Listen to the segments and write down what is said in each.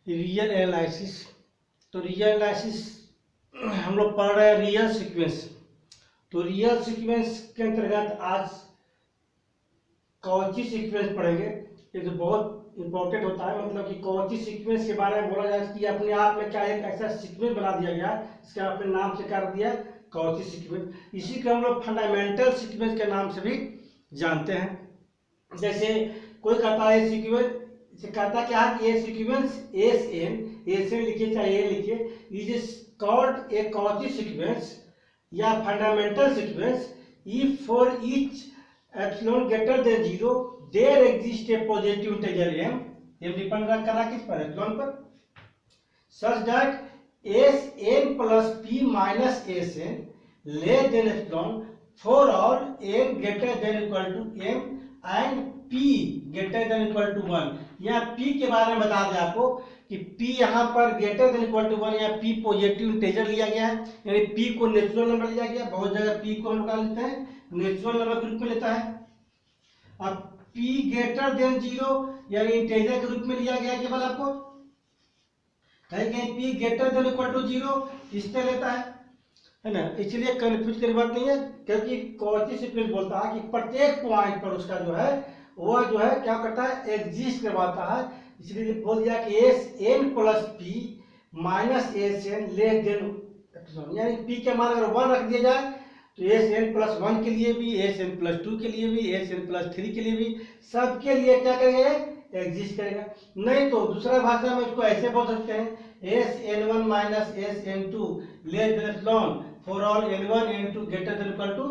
Real analysis. तो real analysis हम लोग पढ़ रहे हैं रियल सीक्वेंस। तो रियल सीक्वेंस के अंतर्गत आज कॉची सीक्वेंस पढ़ेंगे। ये तो बहुत इंपॉर्टेंट होता है, मतलब कि कॉची सीक्वेंस के बारे में बोला जाए कि अपने आप में क्या एक ऐसा सीक्वेंस बना दिया गया इसका अपने नाम से कर दिया कॉची सीक्वेंस। इसी को हम लोग फंडामेंटल सीक्वेंस के नाम से भी जानते हैं। जैसे कोई कहता है सीक्वेंस, कहता क्या है कि ये सीक्वेंस एस एन लिखिए चाहे ए लिखिए, is called a Cauchy sequence या fundamental sequence if for each epsilon greater than 0 there exist a positive integer m। ये डिपेंड कर रहा किस पर, एप्सिलॉन पर, such that S N plus P minus S N less than epsilon for all n greater than equal to m and p greater than equal to 1। यहाँ p के बारे में बता दें आपको कि p यहाँ पर ग्रेटर देन इक्वल टू 1, यहाँ p पॉजिटिव इंटीजर लिया गया है, यानी p को नेचुरल नंबर लिया गया। बहुत जगह p को हम निकाल लेते हैं नेचुरल नंबर के रूप में लेता है। अब p ग्रेटर देन 0 यानी इंटीजर के रूप में लिया गया केवल आपको, कहीं p greater than equal to 0 इस तरह लेता है ना। इसलिए कंफ्यूज करने बात नहीं है, क्योंकि कॉची सीक्वेंस बोलता है कि प्रत्येक पॉइंट पर उसका जो है वो जो है क्या करता है, एग्जिस्ट करवाता है। इसलिए बोल दिया कि S N plus P minus S N less than epsilon, यानी पी के मान अगर 1 रख दिया जाए तो एस एन प्लस 1 के लिए भी, एस एन प्लस 2 के लिए भी, एस एन प्लस 3 के लिए भी, सबके लिए क्या करेगा, एग्जिस्ट करेगा। नहीं तो दूसरा भाषा में इसको ऐसे बोल सकते हैं S N one minus S N two less than epsilon for all N one N two greater than equal to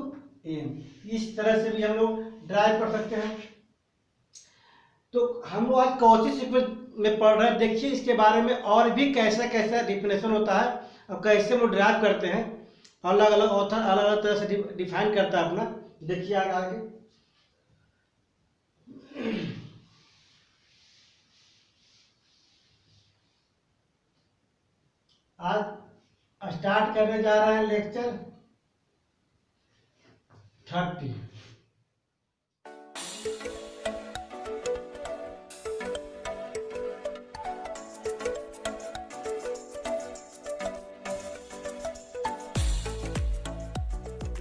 N. इस तरह से भी हम लोग ड्राइव कर सकते हैं। तो हम लोग आज कॉची सीक्वेंस में पढ़ रहे हैं। देखिए इसके बारे में और भी कैसा कैसा डिफिनेशन होता है और कैसे हम लोग ड्राइव करते हैं। अलग अलग ऑथर अलग अलग तरह से डिफाइन करता है अपना। देखिए आगे आज स्टार्ट करने जा रहे हैं लेक्चर 30।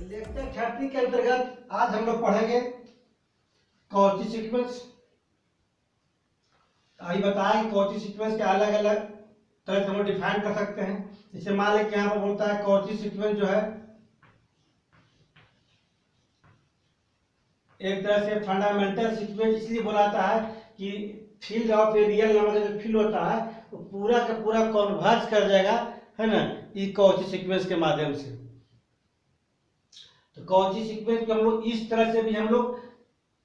लेक्चर 30 के अंतर्गत आज हम लोग पढ़ेंगे कॉची सीक्वेंस। अभी बताएं कॉची सीक्वेंस के अलग अलग तरह से हम लोग डिफाइन कर सकते हैं। जैसे मान लें कि यहाँ पर बोलता है कॉची सीक्वेंस जो है एक तरह से फंडामेंटल सीक्वेंस इसलिए बुलाता है कि field of a real number का जो फील्ड होता है वो पूरा का पूरा कन्वर्ज कर जाएगा, है ना, इस कॉची सीक्वेंस के माध्यम से। तो कॉची सीक्वेंस को हम लोग इस तरह से भी हम लोग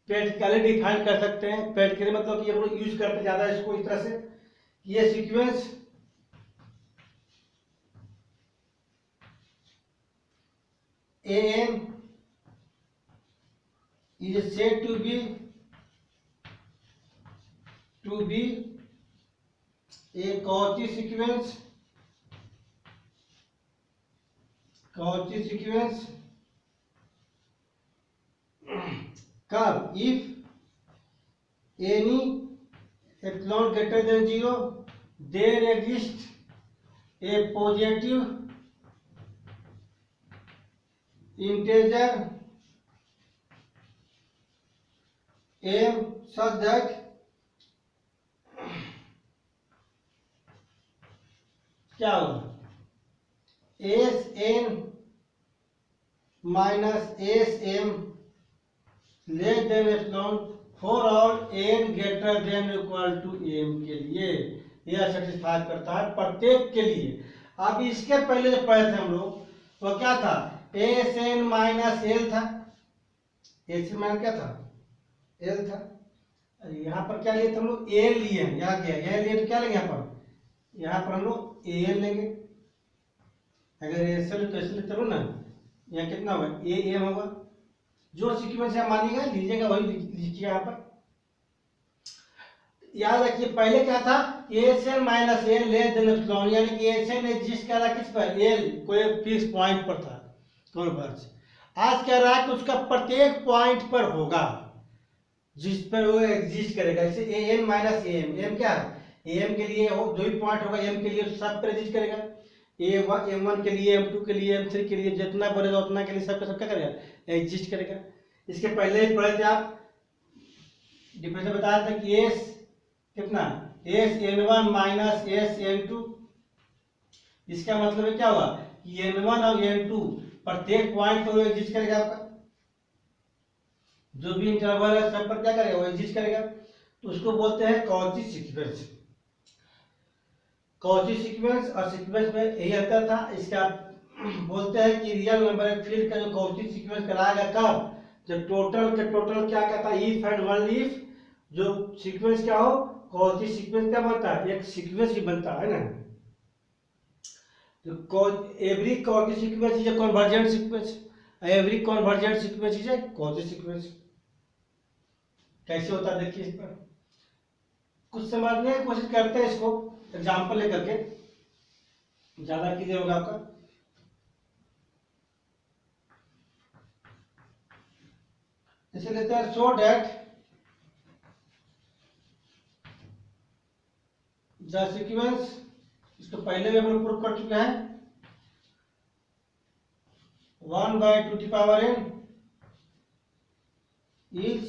प्रैक्टिकली डिफाइन कर सकते हैं। प्रैक्टिकली मतलब कि हम लोग यूज करते ज्यादा इसको इस तरह से, ये sequence an is said to be a Cauchy sequence curve if any epsilon greater than 0 there exists a positive integer m such that क्या होगा, S N minus S M less than epsilon for all N greater than equal to M के लिए यह satisfy करता है प्रत्येक के लिए। अब इसके पहले जो पढ़े थे हम लोग तो क्या था, एस एन माइनस एल था, एस एन माइनस क्या था, एल था। यहाँ पर क्या लिए थे हम लोग, ए लिए, यहाँ क्या ए लिए तो क्या लेंगे यहाँ पर हम लोग ए एन लेंगे। अगर ऐसे तो ऐसे चलो ना, यहाँ कितना होगा, ए एम होगा। जो सीक्वेंस आप मानिएगा लीजिएगा वही लिखिए यहाँ पर। याद रखिए पहले क्या था, S N minus L less than epsilon, यानी कि एस एन एग्जिस्ट कर रहा है किस पर, एल कोई फिक्स पॉइंट पर था कन्वर्ज। आज कह रहा है कि उसका प्रत्येक पॉइंट पर होगा जिस पर वो एग्जिस्ट करेगा। जैसे A N minus A M, M क्या है, एम के लिए जो भी पॉइंट होगा एम के लिए सब पर एग्जिस्ट करेगा, M1 के लिए, M2 के लिए, M3 के लिए जितना बोलेगा उतना के लिए सबका सबका करेगा एग्जिस्ट करेगा। इसके पहले ही पढ़े थे आप, डिफरेंस बताया था कि एस कितना Sn1 माइनस Sn2, इसका मतलब है क्या हुआ कि N1 और N2 प्रत्येक पॉइंट पर एग्जिस्ट करेगा, आपका जो भी इंटरवल है सब पर क्या करेगा वो एग्जिस्ट करेगा, तो उसको बोलते हैं कॉची सीक्वेंस। कॉची सीक्वेंस और सीक्वेंस में यही अंतर था। इसका बोलते हैं कि रियल नंबर फील्ड का जो कॉची सीक्वेंस कराएगा कब, जब टोटल के टोटल क्या कहता है इफ एंड ओनली इफ जो सीक्वेंस क्या हो, कॉची सीक्वेंस क्या बनता है, एक सीक्वेंस ही बनता है ना। तो every Cauchy sequence is A convergent sequence, every convergent sequence is a Cauchy sequence. कैसे होता है देखिए, इस पर कुछ समझने की कोशिश करते हैं, इसको एग्जाम्पल लेकर के ज्यादा क्लियर होगा आपका। जैसे लेते हैं सो डैट द सीक्वेंस, इसको पहले भी हम लोग प्रूव कर चुके हैं, 1/2n is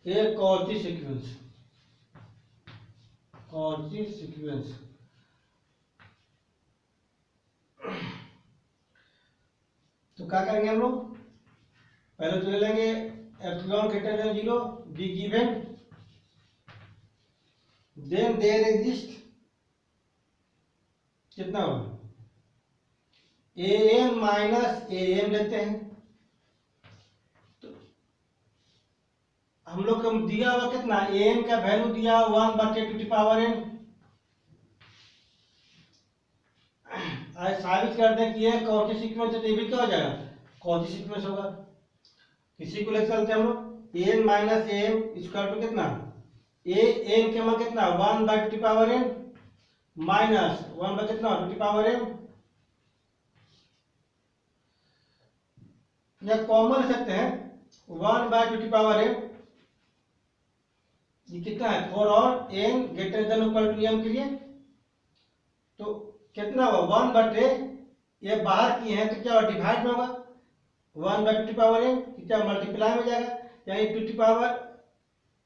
a Cauchy sequence. Cauchy sequence तो क्या करेंगे हम लोग, पहले तो ले लेंगे epsilon greater than 0 B given, then there exist कितना होगा an माइनस am लेते हैं, तो हम लोग को दिया हुआ कितना am का वैल्यू दिया 1/2n, आज साबित कर दें कि ये कॉची सीक्वेंस है, तो ये भी क्या हो जाएगा कॉची सीक्वेंस होगा। किसी को ले चलते हम लोग an minus am equal to कितना an के मान कितना 1/2n माइनस 1 बाय कितना 2n, या कॉमन ले सकते हैं 1/2n, ये कितना है for all n greater than equal to m के लिए, तो कितना होगा 1 बटे ये बाहर किए हैं तो क्या होगा डिवाइड में होगा 1/2n, क्या मल्टीप्लाई में जाएगा, यानी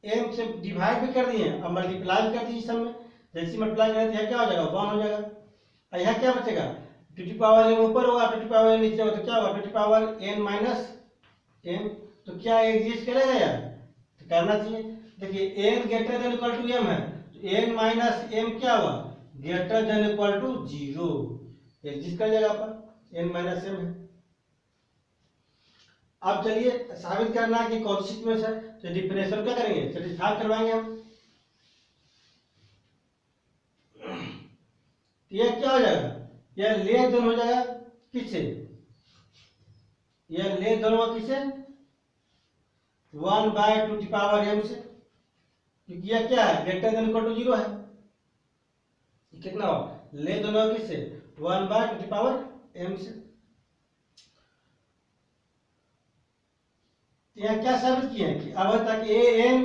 2m से डिवाइड भी कर दिए और मल्टीप्लाई भी कर दिए, सब में जैसे मल्टीप्लाई करें तो क्या हो जाएगा 1 हो जाएगा, और यहाँ क्या बचेगा 2m ऊपर होगा 2m नीचे होगा, तो क्या होगा 2n माइनस m, तो क्या एग्जिस्ट करेगा यार, तो करना चाहिए। देखिए n greater than equal to m है, तो n माइनस m क्या हुआ greater than equal to 0, exist कर जाएगा आपका n माइनस m है। अब चलिए साबित करना है कि कौन सी सीक्वेंस है, तो डिफरेंशियल क्या करेंगे सेटिस्फाई करवाएंगे हम, ये क्या हो जाएगा यह लेस देन हो जाएगा किससे, यह लेस देन होगा किससे 1/2m से, क्योंकि यह क्या है ग्रेटर देन इक्वल टू 0 है, कितना हो लेस देन होगा किससे 1/2m से। यहाँ क्या साबित किया कि अब तक am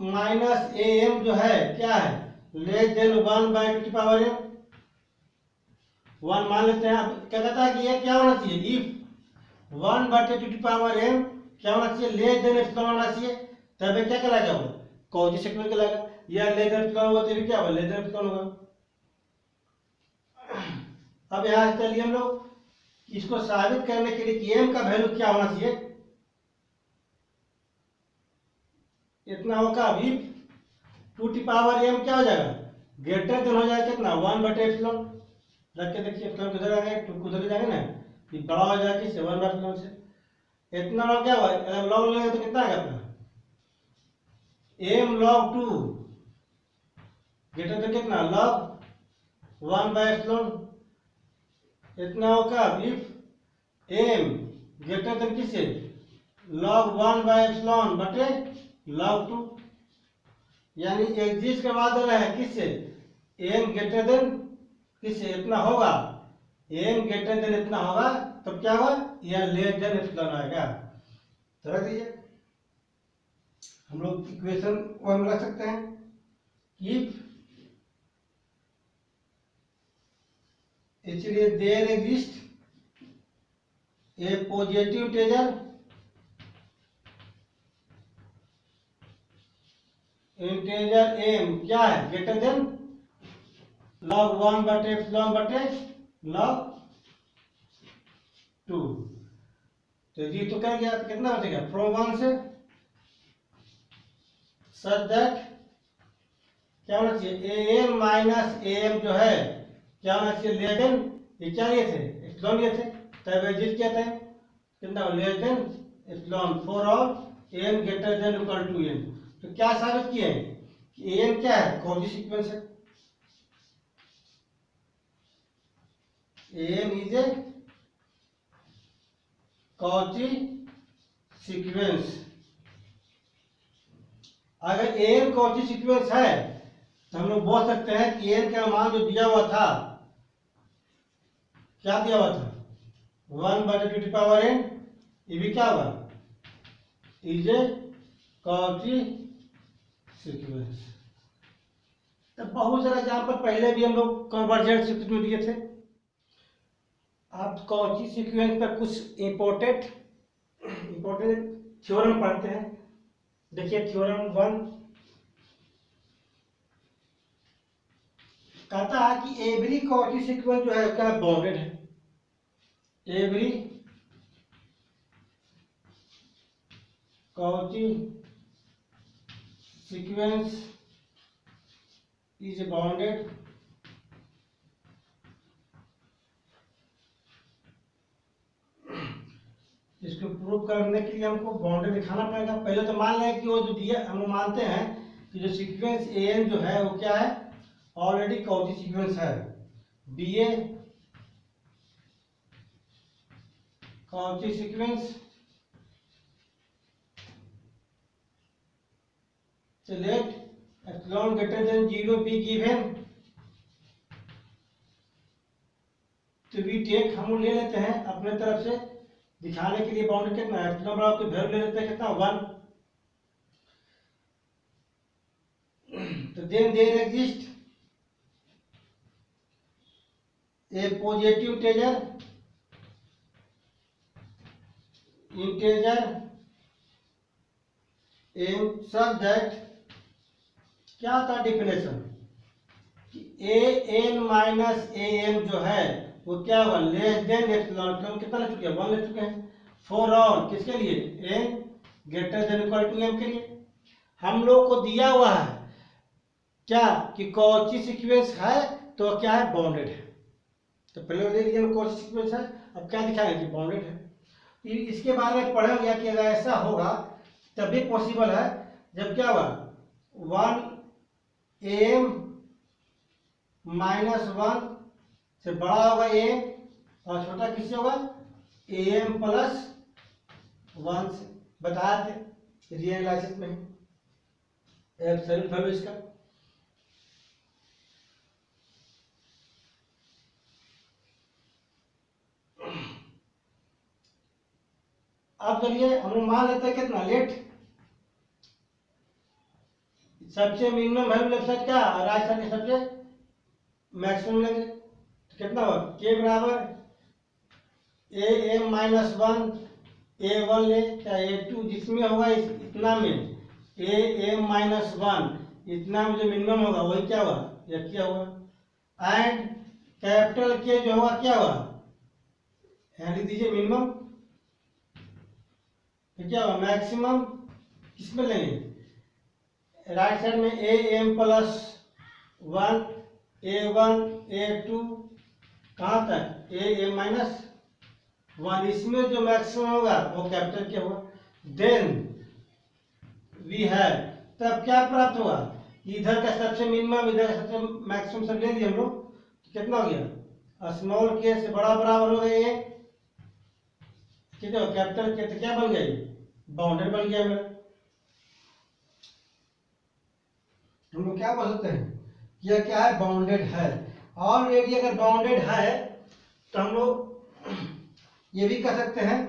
माइनस am जो है क्या है लेस देन 1/2m, 1 मान लेते हैं। अब क्या कहता है कि ये क्या होना चाहिए इफ 1/2m क्या होना चाहिए लेस देन एप्सिलॉन होना चाहिए, तब ये क्या कहलाएगा वो कॉची सीक्वेंस कहलाएगा, या लेस देन एप्सिलॉन होगा तो भी क्या होगा लेस देन एप्सिलॉन होगा। अब यहाँ चलिए हम लोग इसको साबित करने के लिए कि m का वैल्यू क्या होना चाहिए, इतना होगा अभी 2m क्या हो जाएगा ग्रेटर देन हो जाएगा कितना 1/एप्सिलॉन, रख के देखिए एप्सिलॉन किधर आएगा 2 किधर जाएगा ना, ये बड़ा हो जाएगा किससे 1/एप्सिलॉन से, इतना लॉग क्या हुआ अगर लॉग लेंगे तो कितना आएगा अपना m log 2 ग्रेटर देन कितना log 1/एप्सिलॉन, इतना होगा इफ m ग्रेटर देन किससे log 1/एप्सिलॉन बटे log 2, यानी एग्जिस्ट करवा दे रहा है किससे m ग्रेटर देन किससे इतना होगा, m ग्रेटर देन इतना होगा तब क्या होगा यह लेस देन एप्सिलॉन आएगा। तो रख दीजिए हम लोग इक्वेशन 1 रख सकते हैं इफ इसलिए there exist a positive integer M क्या है ग्रेटर देन log 1 बटे एप्सिलॉन बटे log 2। तो ये तो क्या गया, तो कितना बचेगा फ्रॉम 1 से सच दैट क्या होना चाहिए A M minus A M जो है क्या होना चाहिए लेस देन, ये क्या लिए थे एप्सिलॉन लिए थे, तब एग्जिस्ट क्या था कितना less than epsilon for all M greater than equal to N. तो क्या साबित किए हैं कि एन क्या है कॉची सीक्वेंस है, N is a Cauchy sequence. अगर एन कॉची सीक्वेंस है तो हम लोग बोल सकते हैं कि एन का मान जो दिया हुआ था क्या दिया हुआ था 1 बटे टू दी पावर एन, ये भी क्या हुआ इज ए कॉची सीक्वेंस। तो बहुत सारा एग्जाम्पल पहले भी हम लोग कन्वर्जेंट सीक्वेंस में दिए थे। आप कॉची सीक्वेंस पर कुछ इम्पोर्टेंट थ्योरम पढ़ते हैं। देखिए थ्योरम 1 कहता है कि एवरी कॉची सीक्वेंस जो है क्या बाउंडेड है, every Cauchy sequence is bounded इसको प्रूव करने के लिए हमको बाउंड्री दिखाना पड़ेगा। पहले तो मान लें कि वो जो दिया हम मानते हैं कि जो सीक्वेंस ए एन जो है वो क्या है ऑलरेडी कॉची सीक्वेंस है, be a Cauchy sequence. So let epsilon greater than 0 be given तो we take हम ले लेते हैं अपने तरफ से दिखाने के लिए बाउंड्री कितना है एप्सिलॉन बराबर तो वैल्यू ले लेते हैं कितना 1। तो then there exist a positive integer m such that क्या था definition A N minus A M जो है वो क्या हुआ लेस देन एप्सिलॉन, हम कितना ले चुके हैं 1 ले चुके हैं फॉर ऑल किसके लिए N greater than equal to M के लिए। हम लोग को दिया हुआ है क्या कि कॉची सीक्वेंस है तो क्या है बाउंडेड है। तो पहले ले लिया कॉची सीक्वेंस है, अब क्या दिखाएंगे कि बाउंडेड है। इसके बारे में पढ़ा गया कि अगर ऐसा होगा तभी पॉसिबल है जब क्या हुआ 1 एम माइनस 1 से बड़ा होगा एम और छोटा किससे होगा एम प्लस 1 से। बताया थे रियलाइसिस में एब्सोल्यूट वैल्यू इसका। अब चलिए हम लोग मान लेते हैं कितना लेट सबसे मिनिमम वैल्यू लेफ्ट साइड क्या राइट साइड सबसे मैक्सिमम लेंगे तो कितना होगा के बराबर ए एम माइनस 1 ए 1 ले क्या ए 2 जिसमें होगा इतना में ए एम माइनस 1 इतना में जो मिनिमम होगा वही क्या हुआ या क्या हुआ एंड कैपिटल के जो होगा क्या हुआ यहाँ लिख दीजिए मिनिमम तो क्या हुआ मैक्सिमम किसमें लेंगे राइट साइड में ए एम प्लस 1 ए 1 ए 2 कहाँ तक ए एम माइनस 1 इसमें जो मैक्सिमम होगा वो कैपिटल क्या होगा देन वी हैव तब क्या प्राप्त होगा इधर का सबसे मिनिमम इधर का सबसे मैक्सिमम सब ले लिए हम लोग तो कितना हो गया स्मॉल के से बड़ा बराबर हो गया ये ठीक है कैपिटल के तो क्या बन गया बाउंडेड बन गया मेरा। हम लोग क्या बोल सकते हैं यह क्या है बाउंडेड है। ऑलरेडी अगर बाउंडेड है तो हम लोग ये भी कह सकते हैं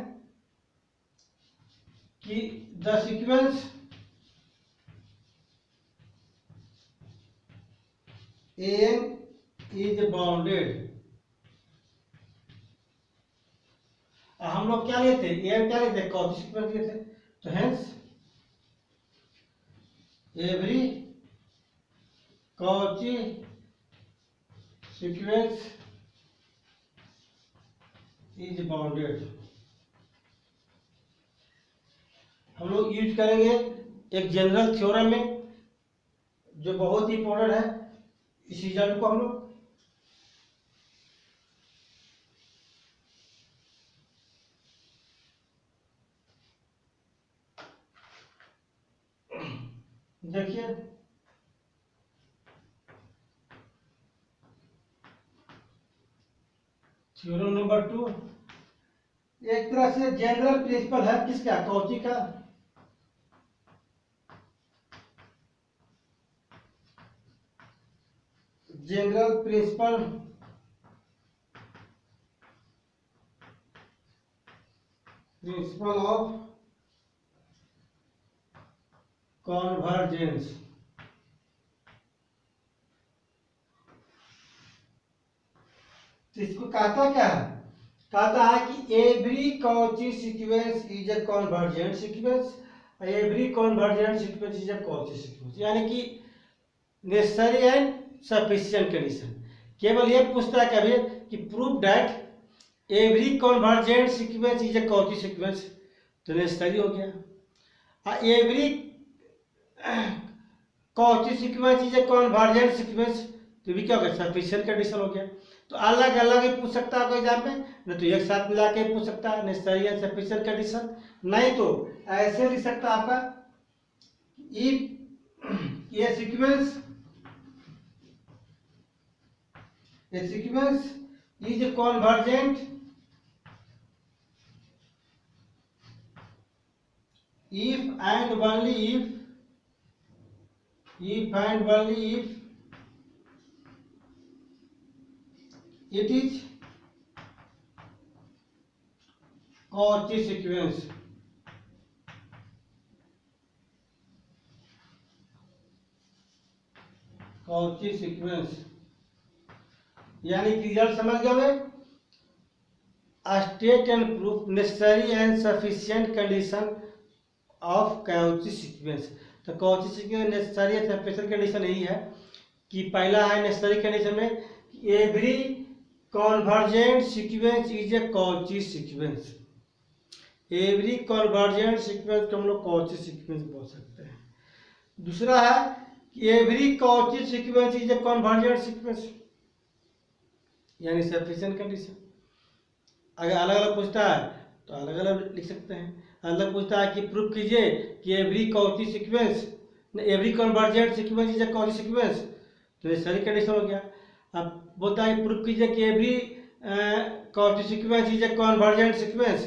कि the sequence N is bounded लोग क्या लिए थे, ए क्या लिए थे, कॉची सीक्वेंस लिए थे। तो hence every Cauchy sequence is bounded. हम लोग यूज करेंगे एक जनरल थ्योरम में जो बहुत ही इंपॉर्टेंट है, इस रिजल्ट को हम लोग देखिए। थ्योरम नंबर 2 एक तरह से जनरल प्रिंसिपल है किसका, कॉची का। General principle of convergence. तो इसको कहता क्या है, कहता है कि every Cauchy sequence is A convergent sequence, every convergent sequence is a Cauchy sequence. यानी कि नेसेसरी एंड सफिशिएंट कंडीशन। केवल ये पूछता है कभी कि prove that every convergent sequence is a Cauchy sequence, तो नेसेसरी हो गया। Every Cauchy sequence is A convergent sequence, तो भी क्या हो गया, सफिशिएंट कंडीशन हो गया। तो अलग अलग ही पूछ सकता है कोई एग्जाम में, नहीं तो एक साथ मिला के पूछ सकता है नेसेसरी एंड सफिशिएंट कंडीशन, नहीं तो ऐसे लिख सकता है आपका इफ ये sequence is convergent if and only if it is Cauchy sequence। Cauchy sequence यानी कि रिजल्ट समझ गए, state and proof necessary and sufficient condition of Cauchy sequence. तो Cauchy sequence necessary and sufficient condition यही है कि पहला है नेसेसरी कंडीशन में every convergent sequence is a Cauchy sequence. Every convergent sequence को हम लोग काउची सीक्वेंस बोल सकते हैं। दूसरा है कि every Cauchy sequence is A convergent sequence, यानी सफिशिएंट कंडीशन। अगर अलग अलग पूछता है तो अलग अलग लिख सकते हैं। अलग पूछता है कि प्रूफ कीजिए कि every Cauchy sequence, every convergent sequence is a Cauchy sequence, तो ये सारी कंडीशन हो गया। अब बोलता है प्रूफ कीजिए कि every Cauchy sequence is A convergent sequence,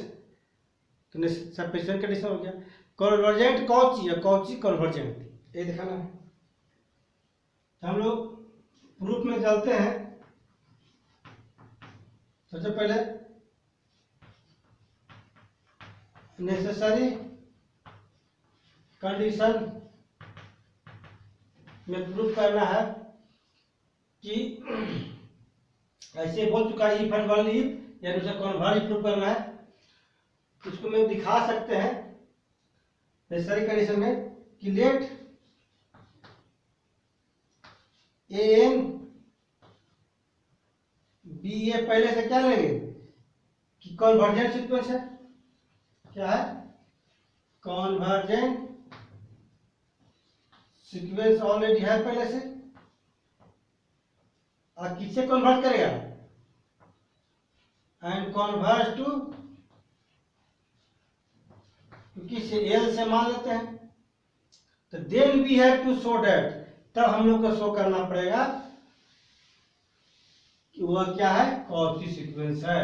तो सफिशिएंट कंडीशन हो गया। कन्वर्जेंट कॉची या कॉची कन्वर्जेंट, ये दिखाना है। तो हम लोग प्रूफ में चलते हैं। सबसे पहले नेसेसरी कंडीशन में प्रूफ करना है कि ऐसे बोल चुका है इफ एंड ओनली इफ, यानी उसे कन्वर्ज प्रूफ करना है। उसको मैं दिखा सकते हैं नेसेसरी कंडीशन में कि लेट ए एन बी ए, पहले से क्या लेंगे कि कन्वर्जेंट सीक्वेंस है। क्या है, कन्वर्जेंट सीक्वेंस ऑलरेडी है पहले से। और किससे कन्वर्ट करेगा, एंड कन्वर्ट टू, किससे, एल से मान लेते हैं। तो then we have to show that, तब हम लोग को शो करना पड़ेगा कि वह क्या है, कॉची सीक्वेंस है।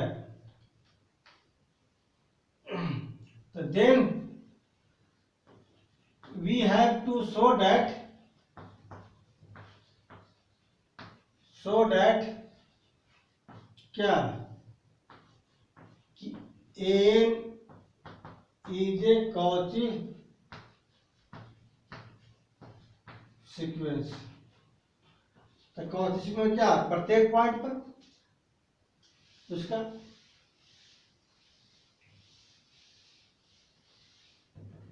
तो then we have to show that क्या कि N is a Cauchy sequence. तो कॉची सीक्वेंस क्या, प्रत्येक पॉइंट पर उसका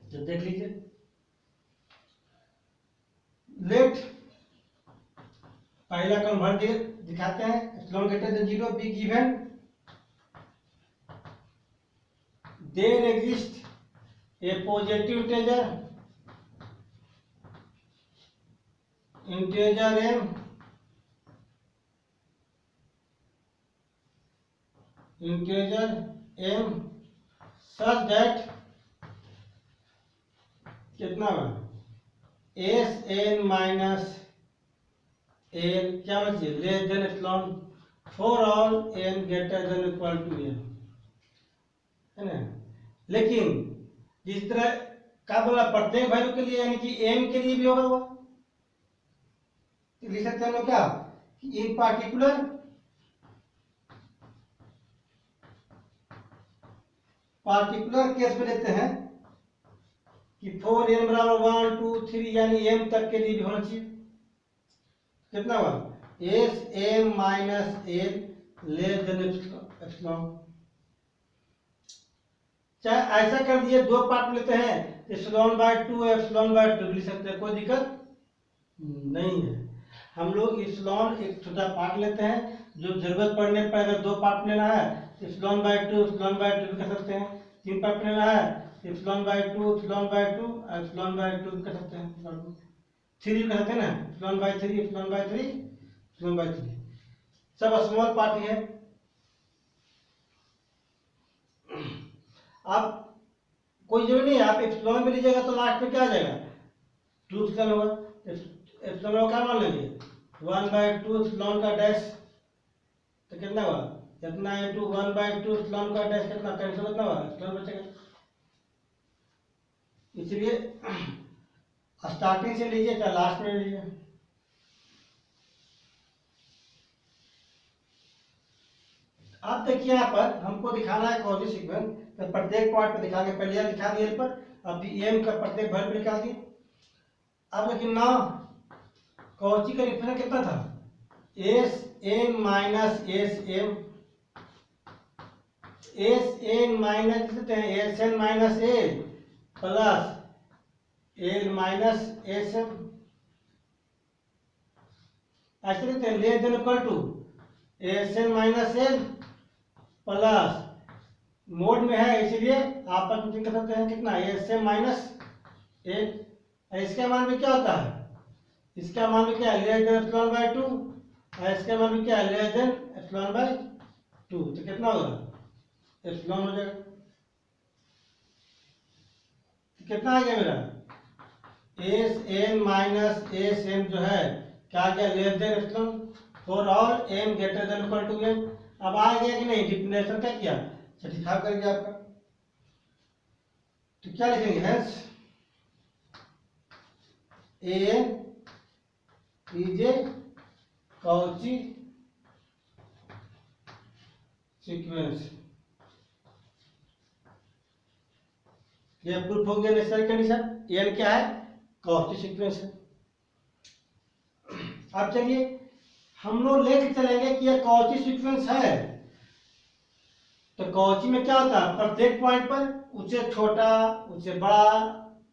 तो देख लीजिए, लेट पहला कन्वर्ट दिखाते हैं, epsilon greater than 0 B given there exist a positive integer m such that कितना एस एन माइनस एन क्या होना चाहिए, less than epsilon for all N greater than equal to N, है ना। लेकिन जिस तरह क्या बोला, प्रत्येक वैल्यू के लिए यानी कि एन के लिए भी होगा वो, लिख सकते हैं हम लोग क्या, इन पार्टिकुलर केस में लेते हैं कि 4n बराबर 1 2 3 यानी m तक के लिए भी होना चाहिए। कितना हुआ, S M minus N less than epsilon. चाहे ऐसा कर दिए, दो पार्ट लेते हैं, एप्सिलॉन बाय 2 एप्सिलॉन बाय 2 लिख सकते हैं, कोई दिक्कत नहीं है। हम लोग एप्सिलॉन एक छोटा पार्ट लेते हैं, जो जरूरत पड़ने पर अगर दो पार्ट लेना है एप्सिलॉन बाय 2 एप्सिलॉन बाय 2 भी कर सकते हैं, तीन पार्ट लेना है epsilon bye 2 epsilon bye 2 epsilon bye 2 कर सकते हैं, 3 कर सकते हैं ना, epsilon by 3 epsilon by 3 epsilon by 3, सब स्मॉल पार्ट ही है। आप कोई जरूरी नहीं है, आप एप्सिलॉन में लीजिएगा तो लास्ट में क्या आ जाएगा, 2 एप्सिलॉन होगा, एप्सिलॉन का क्या मान लेंगे 1 बाय 2 एप्सिलॉन का डैश, तो कितना हुआ, कितना इंटू 1 बाय 2 एप्सिलॉन का डैश, कितना कैंसिल, कितना हुआ एप्सिलॉन बचेगा। इसलिए स्टार्टिंग से लीजिए या लास्ट में लीजिए। अब देखिए यहाँ पर हमको दिखाना है कॉजी सीक्वेंस, तो प्रत्येक पॉइंट पर दिखाएंगे, पहले यह दिखा दिए पर, अभी एम का प्रत्येक वैल्यू निकाल दिए। अब लेकिन ना कॉची का रिफ्रेंस कितना था, S N minus S M, S N minus लिखते हैं S N minus A plus L minus S M, ऐसे लिखते हैं, less than equal to S N minus L plus, mod में है इसलिए आपस में कर सकते हैं कितना, एस एम माइनस एल। इसका मान भी क्या होता है, इसका मान भी क्या है, लेस देन एप्सिलॉन बाय 2, और इसका मान भी क्या है, लेस देन एप्सिलॉन बाय 2, तो कितना होगा एप्सिलॉन हो जाएगा। तो कितना आ गया मेरा, S N minus S M जो है क्या आ गया, less than epsilon for all M greater than equal to M. अब आ गया कि नहीं, डिफिनेशन क्या किया, सर्टिफाई कर दिया आपका। तो क्या लिखेंगे, hence N is a Cauchy sequence. ये प्रूफ हो गया नेसेसरी कंडीशन, एन क्या है, कॉची सीक्वेंस है। अब चलिए हम लोग लेके चलेंगे कि यह कॉची सीक्वेंस है, तो कॉची में क्या होता है, प्रत्येक पॉइंट पर उससे छोटा उससे बड़ा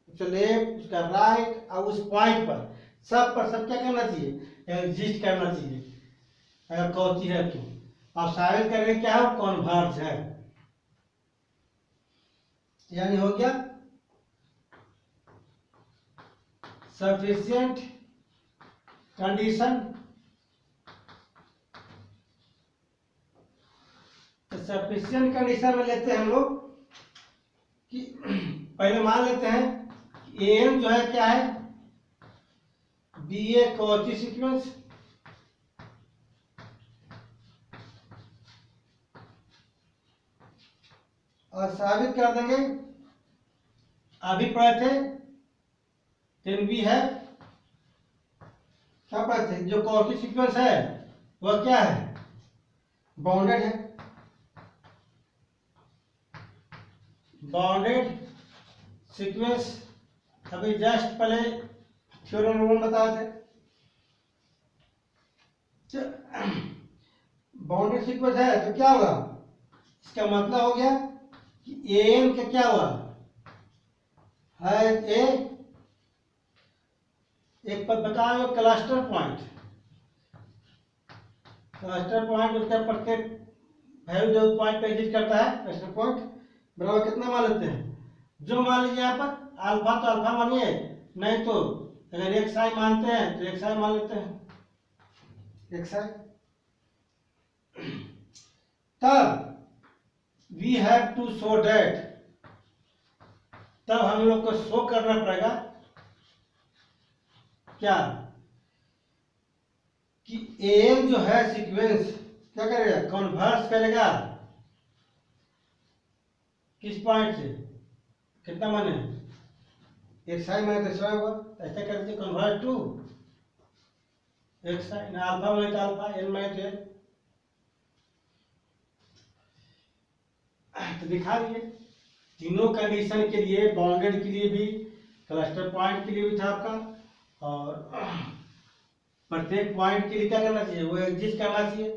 उससे लेफ्ट उसका राइट और उस पॉइंट पर सब क्या करना चाहिए, एग्जिस्ट करना चाहिए, अगर कॉची है तो। और साबित करने क्या है, कॉन्वर्ज है, यानी हो गया सफिशिएंट कंडीशन। तो सफिशिएंट कंडीशन में लेते हैं हम लोग कि पहले मान लेते हैं कि एम जो है क्या है, बी ए कॉची सीक्वेंस, और साबित कर देंगे, अभी पढ़े थे टेन बी है, क्या पढ़े थे, जो कॉची सीक्वेंस है वह क्या है, बाउंडेड है, बाउंडेड सीक्वेंस। अभी जस्ट पहले थ्योरम नंबर बताए थे, बाउंडेड सीक्वेंस है तो क्या होगा, इसका मतलब हो गया कि एन का क्या हुआ, हैज ए, एक पर बताओ क्लस्टर पॉइंट। क्लस्टर पॉइंट उसका प्रत्येक वैल्यू जो पॉइंट पे एग्जिस्ट करता है क्लस्टर पॉइंट बराबर कितना मान लेते हैं, जो मान लीजिए यहाँ पर अल्फा तो अल्फा मानिए, नहीं तो अगर एक्स आई मानते हैं तो एक्स आई मान लेते हैं, एक्स आई। तब we have to show that, तब हम लोग को शो करना पड़ेगा क्या कि एम जो है सीक्वेंस क्या करेगा, कन्वर्स करेगा किस पॉइंट से, कितना माने एक्स आई माने तो हुआ, ऐसा कर दीजिए कन्वर्ट टू एक्स आई, ना अल्फा माने तो अल्फा, एन माने तो एन। तो दिखा दिए तीनों कंडीशन के लिए, बाउंडेड के लिए भी, क्लस्टर पॉइंट के लिए भी था आपका, और प्रत्येक पॉइंट के लिए क्या करना चाहिए, वो एग्जिस्ट करना चाहिए।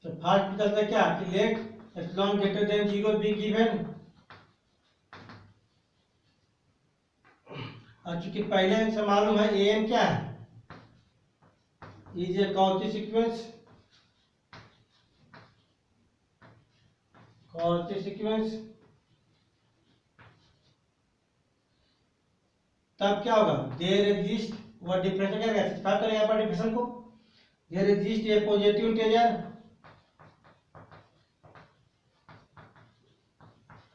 तो फर्स्ट निकलता है क्या कि let epsilon greater than 0 B given, और चूंकि पहले से मालूम है ए एन क्या है, is a Cauchy sequence, Cauchy sequence, तब क्या होगा, देयर एग्जिस्ट, वह डिफरेंस क्या करेगा, साफ करेगा यहाँ पर डिफरेंस को, there exist a positive integer,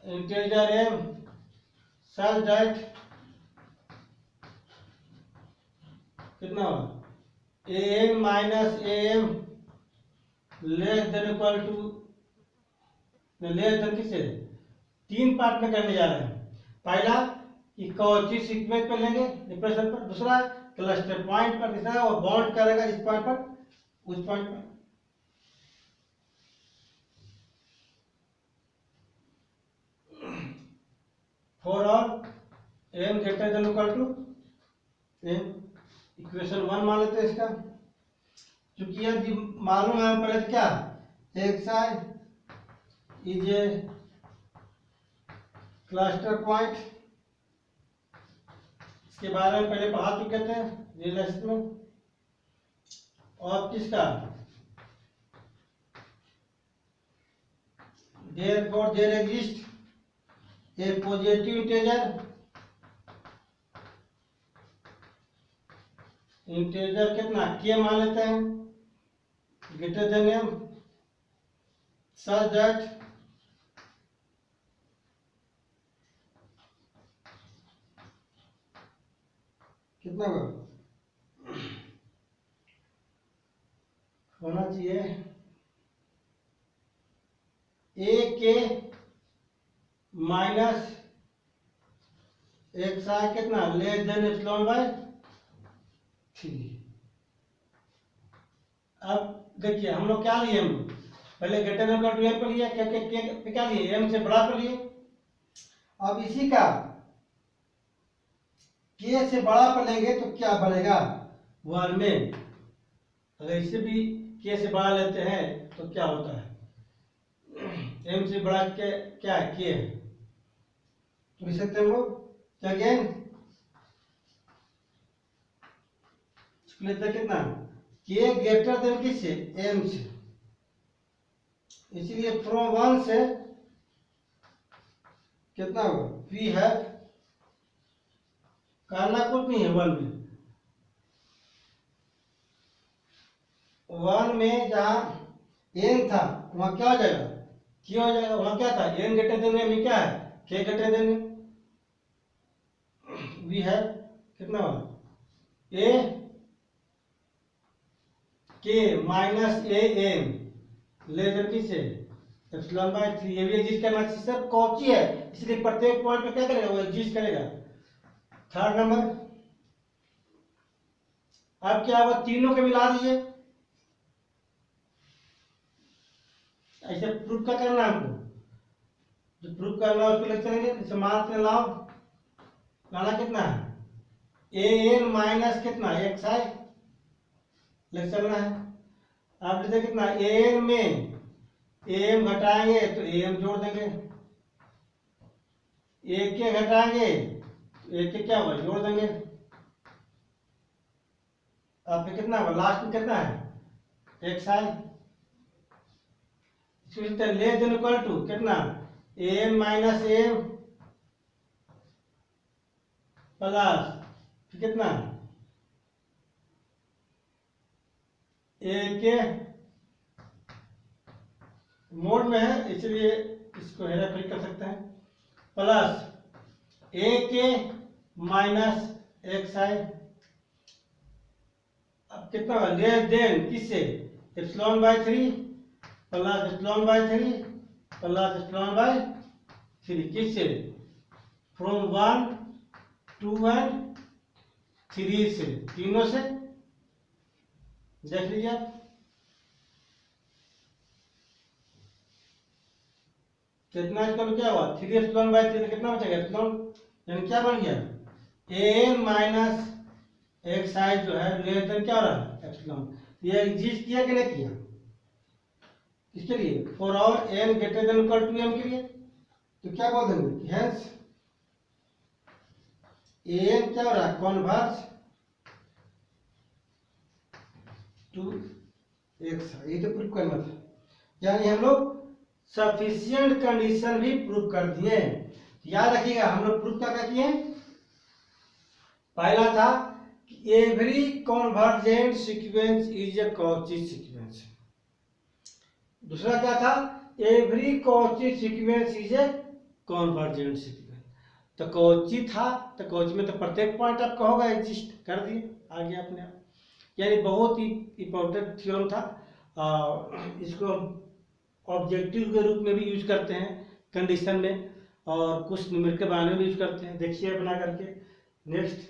integer M such that कितना होगा A N minus A M less than equal to, less than किससे, तीन पार्ट में करने जा रहे हैं। पहला कि कॉची सीक्वेंस पर लेंगे डिप्रेशन पर, दूसरा क्लस्टर पॉइंट पर, तीसरा वो बाउंड करेगा इस पॉइंट पर उस पॉइंट पर। For all M greater than equal to M, equation 1 मान लेते हैं इसका, क्योंकि यह मालूम है पहले क्या x I is a cluster point, इसके बारे में पहले पढ़ा चुके थे रिलेशन में, और किसका therefore there exists a positive integer कितना k मान लेते हैं greater than m such that कितना होना चाहिए a के माइनस एक्स आई कितना लेस देन एप्सिलॉन बाय 3। अब देखिए हम लोग क्या लिए, हम पहले greater than equal to M पर लिए, क्या लिए एम से बड़ा पर लिए। अब इसी का के से बड़ा पर लेंगे तो क्या बनेगा 1 में, अगर इसे भी के से बड़ा लेते हैं तो क्या होता है, एम से बड़ा के क्या है के है, तो लिख सकते हैं हम लोग अगेन लेते कितना के ग्रेटर देन किससे एम से, इसीलिए फ्रॉम 1 से कितना होगा वी हैव, करना कुछ नहीं है 1 में जहां एन था वहां क्या हो जाएगा क्या हो जाएगा, वहां क्या था एन ग्रेटर देन एम, क्या है के ग्रेटर देन वी हैव कितना होगा A K minus A M less than किससे एप्सिलॉन बाय 3, ये भी एग्जिस्ट करना चाहिए, सब कॉची है इसलिए प्रत्येक पॉइंट पे क्या करेगा वो एग्जिस्ट करेगा। थर्ड नंबर, अब क्या होगा तीनों को मिला दीजिए, ऐसे प्रूफ क्या करना है हमको, जो प्रूफ करना है उसको लिख चलेंगे, जैसे मात्र लाना कितना है ए एन माइनस कितना एक्स आई लिख चलना है। आप लिखते कितना ए एन में ए एम घटाएंगे तो ए एम जोड़ देंगे, एक के घटाएंगे एक के क्या होगा, जोड़ देंगे, अब पे कितना होगा, लास्ट में कितना है X I, less than equal to कितना एम माइनस एम प्लस कितना ए के मोड में है इसलिए इसको हेरा फेरी कर सकते हैं, प्लस ए के माइनस एक्स आई, अब कितना होगा लेस देन किससे, epsilon by 3 plus epsilon by 3 plus epsilon by 3 किससे, फ्रॉम 1 2 एंड 3 से, तीनों से देख लीजिए आप कितना, इसका तो क्या हुआ 3 एप्सिलॉन बाय 3 कितना बचेगा एप्सिलॉन, यानी क्या बन गया ए माइनस एक्स आई जो है लेस देन क्या हो रहा है एप्सिलॉन, ये एग्जिस्ट किया कि नहीं किया, किसके लिए, फॉर और N greater than equal to M के लिए, तो क्या बोल देंगे हेंस एन क्या हो रहा है कॉन्वर्स टू एक्स, ये तो प्रूफ करना था, यानी हम लोग सफिशिएंट कंडीशन भी प्रूफ कर दिए। याद रखिएगा हम लोग प्रूफ क्या किए, पहला था कि every convergent sequence is a Cauchy sequence, दूसरा क्या था every Cauchy sequence is A convergent sequence, तो कॉची था तो कॉची में तो प्रत्येक पॉइंट आपका होगा एग्जिस्ट कर दिए आ गया अपने आप, यानी बहुत ही इंपॉर्टेंट थ्योरम था, इसको ऑब्जेक्टिव के रूप में भी यूज करते हैं कंडीशन में और कुछ न्यूमेरिकल बनाने में भी यूज करते हैं, देखिए बना करके नेक्स्ट